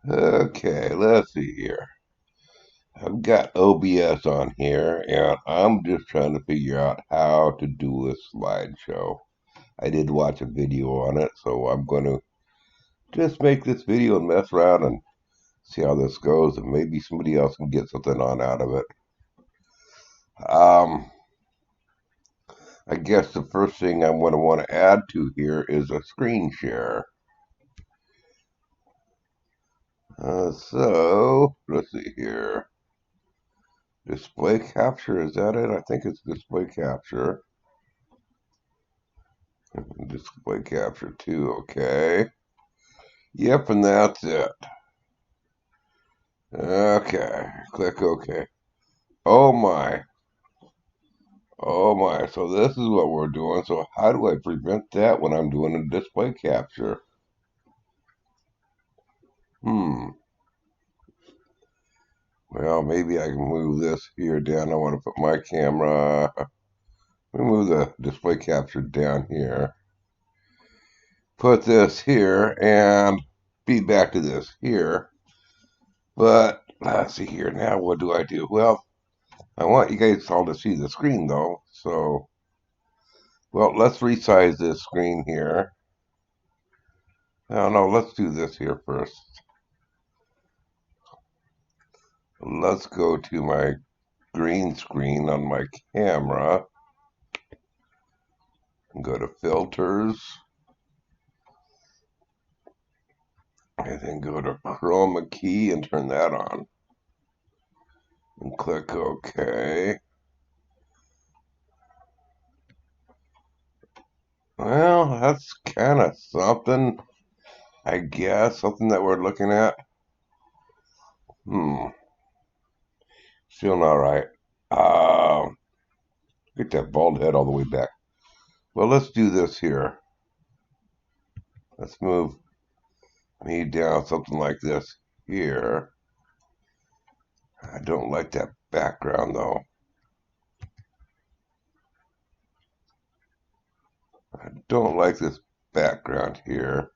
Okay, let's see here. I've got OBS on here, and I'm just trying to figure out how to do a slideshow. I did watch a video on it, so I'm going to just make this video and mess around and see how this goes, and maybe somebody else can get something on out of it. Um, I guess the first thing I'm going to want to add to here is a screen share. So, let's see here. Display capture, is that it? I think it's display capture. Display capture 2, okay. Yep, and that's it. Okay, click OK. Oh my. Oh my, so this is what we're doing. So how do I prevent that when I'm doing a display capture? Well, maybe I can move this here down. I want to put my camera. Let me move the display capture down here. Put this here and feed back to this here. But let's see here. Now what do I do? Well, I want you guys all to see the screen though. So, well, let's resize this screen here. No, let's do this here first. Let's go to my green screen on my camera and go to filters and then go to chroma key and turn that on and click OK. Well, that's kind of something, I guess, something that we're looking at. Still not right. Get that bald head all the way back. Well, let's do this here. Let's move me down something like this here. I don't like that background though. I don't like this background here.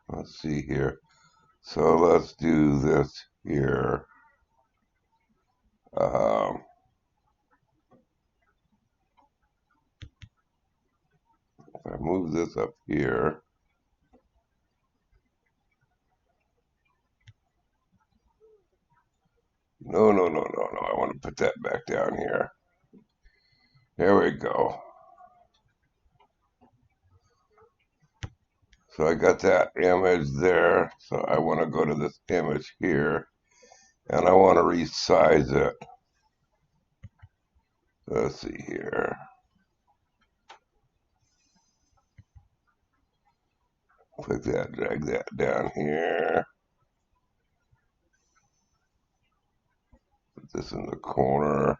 Let's see here. So let's do this here. If I move this up here, no, I want to put that back down here. There we go. So I got that image there. So I want to go to this image here, and I want to resize it. Let's see here. Click that, drag that down here. Put this in the corner.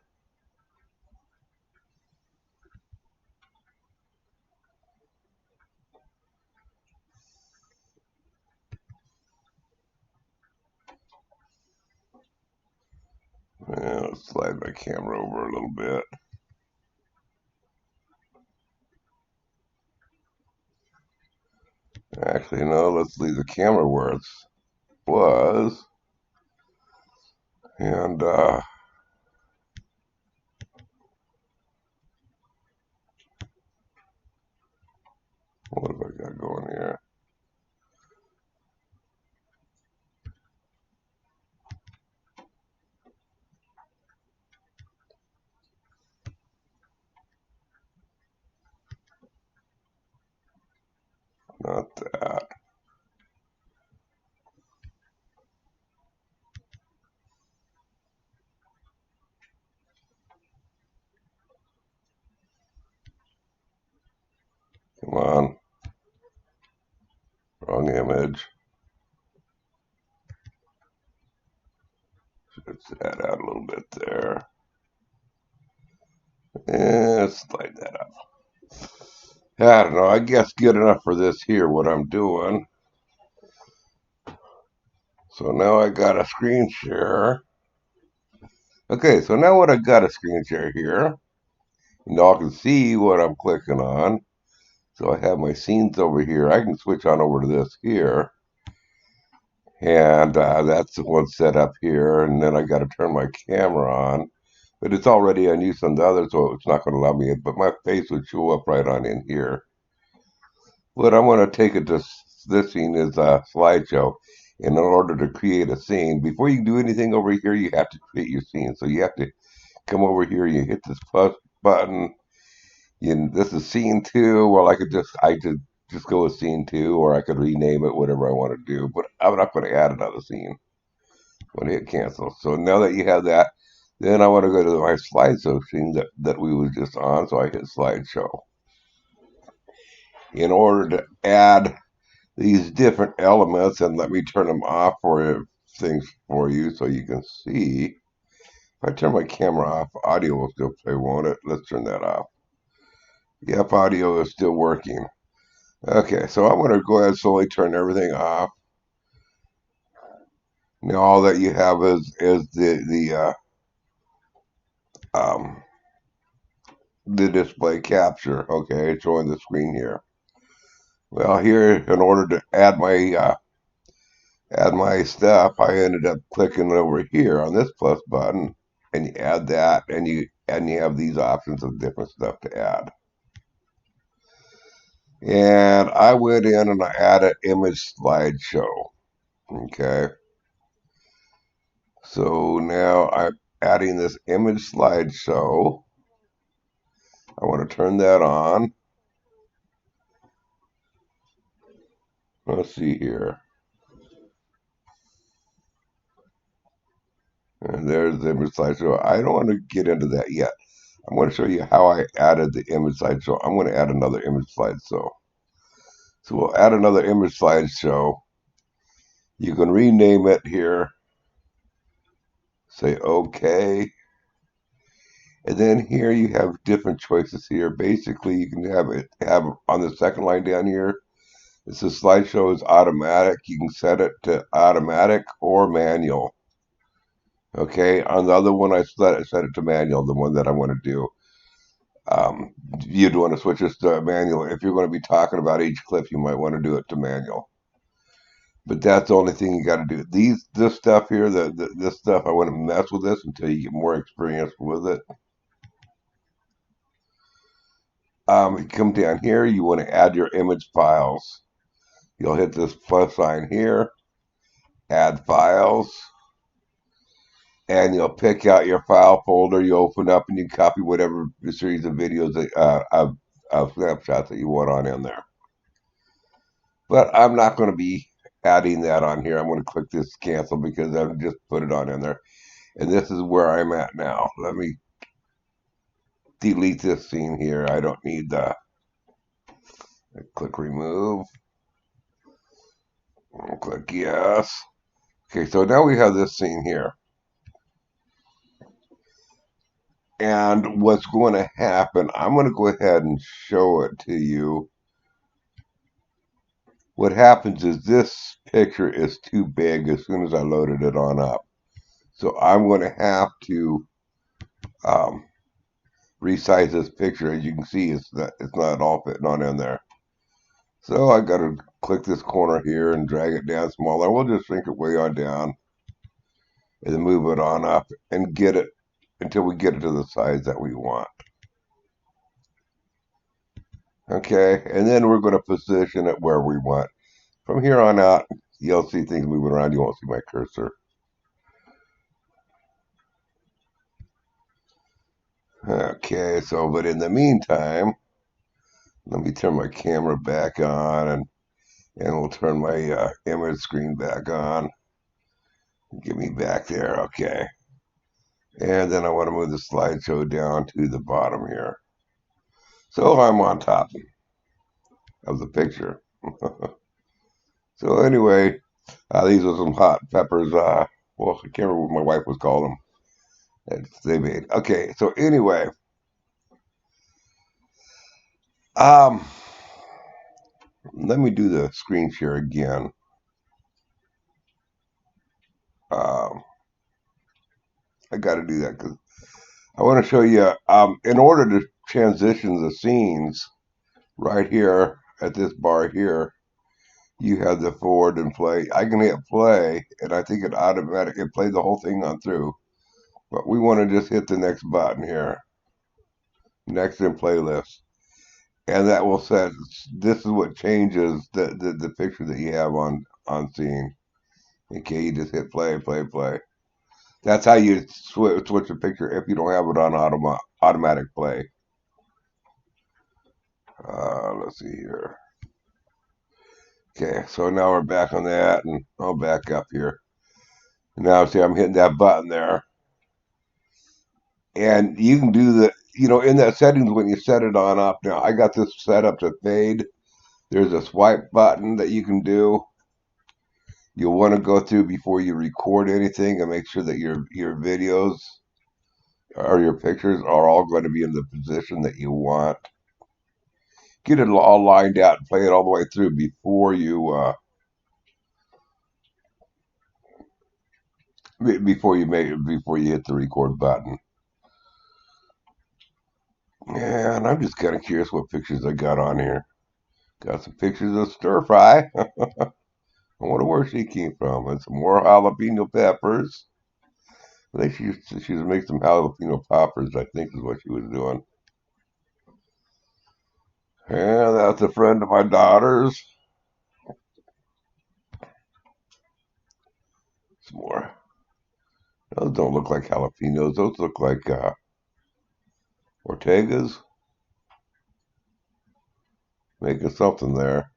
And let's slide my camera over a little bit. Actually, no, let's leave the camera where it was. And, what have I got going here? Not that. Come on. Wrong image. Stretch that out a little bit there. And slide that up. I don't know. I guess good enough for this here, what I'm doing. So now I got a screen share. Okay, so now what I got a screen share here. And y'all can see what I'm clicking on. So I have my scenes over here. I can switch on over to this here. And that's the one set up here. And then I got to turn my camera on. But it's already on use on the other, so it's not going to allow me in. But my face would show up right on in here. What I want to take it to this scene is a slideshow. And in order to create a scene, before you do anything over here, you have to create your scene. So you have to come over here, you hit this plus button. This is scene two. Well, I could just go with scene two, or I could rename it, whatever I want to do. But I'm not going to add another scene. I'm going to hit cancel. So now that you have that, then I want to go to my slideshow scene that we was just on. So I hit slideshow. In order to add these different elements, and let me turn them off for things for you so you can see. If I turn my camera off, audio will still play, won't it? Let's turn that off. Yep, audio is still working. Okay, so I'm going to go ahead and slowly turn everything off. Now all that you have is the display capture. Okay, showing the screen here. Well, here in order to add my stuff, I ended up clicking over here on this plus button, and you add that, and you have these options of different stuff to add. And I went in and I added image slideshow. Okay. So now I'm adding this image slideshow. I want to turn that on. Let's see here. And there's the image slideshow. I don't want to get into that yet. I'm going to show you how I added the image slideshow. I'm going to add another image slideshow. So we'll add another image slideshow. You can rename it here. Say OK. And then here you have different choices here. Basically, you can have on the second line down here. It says slideshow is automatic. You can set it to automatic or manual. Okay, on the other one, I set it to manual, the one that I want to do. You'd want to switch this to manual. If you're going to be talking about each clip, you might want to do it to manual. But that's the only thing you got to do. This stuff here, this stuff, I want to mess with this until you get more experience with it. You come down here, you want to add your image files. You'll hit this plus sign here, add files, and you'll pick out your file folder. You open up and you copy whatever series of videos of snapshots that you want on in there. But I'm not going to be adding that on here. I'm going to click this cancel because I've just put it on in there. And this is where I'm at now. Let me delete this scene here. I don't need the click remove. I'll click yes. Okay, so now we have this scene here. And what's going to happen, I'm going to go ahead and show it to you. What happens is this picture is too big as soon as I loaded it on up. So I'm going to have to resize this picture. As you can see, it's not all fitting on in there. So I got to click this corner here and drag it down smaller. We'll just shrink it way on down and then move it on up and get it until we get it to the size that we want. Okay, and then we're going to position it where we want. From here on out, you'll see things moving around. You won't see my cursor. Okay, so, but in the meantime, let me turn my camera back on and we'll turn my image screen back on. Get me back there, okay. And then I want to move the slideshow down to the bottom here. So I'm on top of the picture. So anyway, these are some hot peppers. Well, I can't remember what my wife was calling them. They made. Okay, so anyway, let me do the screen share again. I got to do that because I want to show you. In order to transition the scenes, right here at this bar here, you have the forward and play. I can hit play, and I think it automatically plays the whole thing on through. But we want to just hit the next button here, next in playlist, and that will set. This is what changes the picture that you have on scene. Okay, you just hit play, play, play. That's how you switch a picture if you don't have it on automatic play. Let's see here. Okay, so now we're back on that, and I'll back up here. Now, see, I'm hitting that button there. And you can do in that settings when you set it on up. Now, I got this set up to fade. There's a swipe button that you can do. You'll want to go through before you record anything and make sure that your videos or your pictures are all going to be in the position that you want. Get it all lined out and play it all the way through before you hit the record button. Yeah, and I'm just kind of curious what pictures I got on here. Got some pictures of stir fry. I wonder where she came from. And some more jalapeno peppers. I think she was making some jalapeno poppers, I think is what she was doing. Yeah, that's a friend of my daughter's. Some more. Those don't look like jalapenos. Those look like Ortegas. Making something there.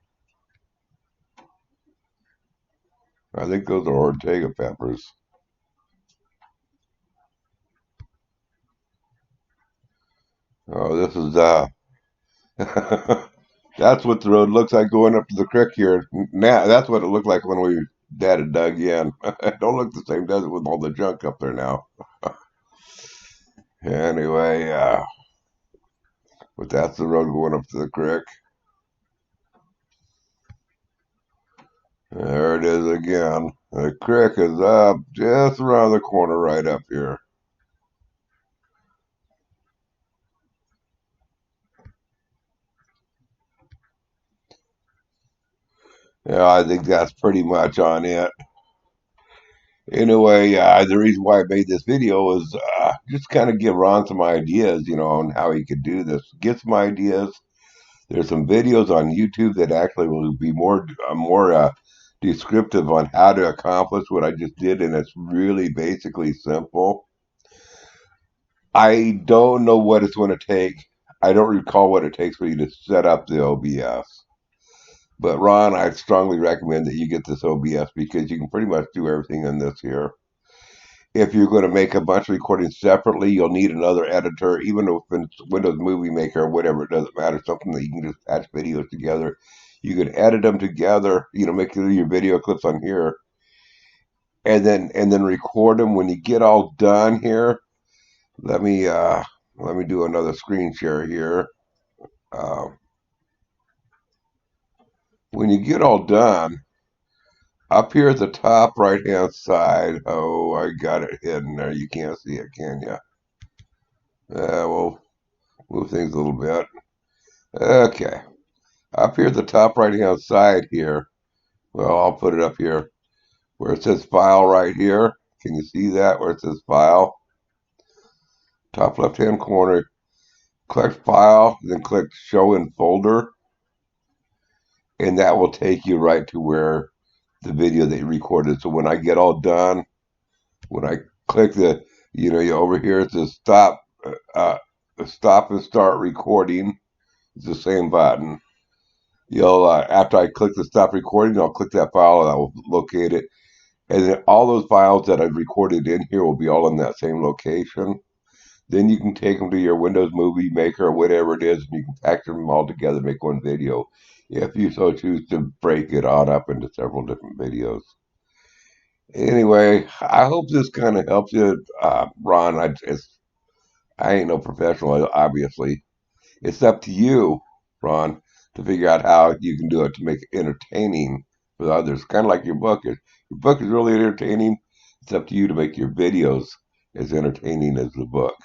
I think those are Ortega peppers. Oh, this is that's what the road looks like going up to the creek here. Now that's what it looked like when Dad had dug in. It don't look the same, does it, with all the junk up there now? Anyway, but that's the road going up to the creek. There it is again. The creek is up just around the corner right up here. Yeah, I think that's pretty much on it. Anyway, the reason why I made this video is just kind of give Ron some ideas, on how he could do this. Get some ideas. There's some videos on YouTube that actually will be more descriptive on how to accomplish what I just did, and it's really basically simple. I don't know what it's going to take. I don't recall what it takes for you to set up the OBS. But Ron, I strongly recommend that you get this OBS because you can pretty much do everything in this here. If you're going to make a bunch of recordings separately, you'll need another editor, even if it's Windows Movie Maker or whatever, it doesn't matter, something that you can just patch videos together. You can edit them together, make your video clips on here, and then record them. When you get all done here, let me do another screen share here. When you get all done, up here at the top right hand side, oh, I got it hidden there. You can't see it, can you? We'll move things a little bit. Okay. Up here at the top right hand side here, well, I'll put it up here where it says file right here. Can you see that where it says file? Top left hand corner, click file, then click show in folder, and that will take you right to where the video that you recorded. So when I get all done, when I click you over here it says stop and start recording. It's the same button. After I click the stop recording, I'll click that file and I will locate it. And then all those files that I've recorded in here will be all in that same location. Then you can take them to your Windows Movie Maker or whatever it is, and you can package them all together, make one video, if you so choose to break it on up into several different videos. Anyway, I hope this kind of helps you, Ron. I ain't no professional, obviously. It's up to you, Ron, to figure out how you can do it to make it entertaining for others. Kind of like your book is. Your book is really entertaining. It's up to you to make your videos as entertaining as the book.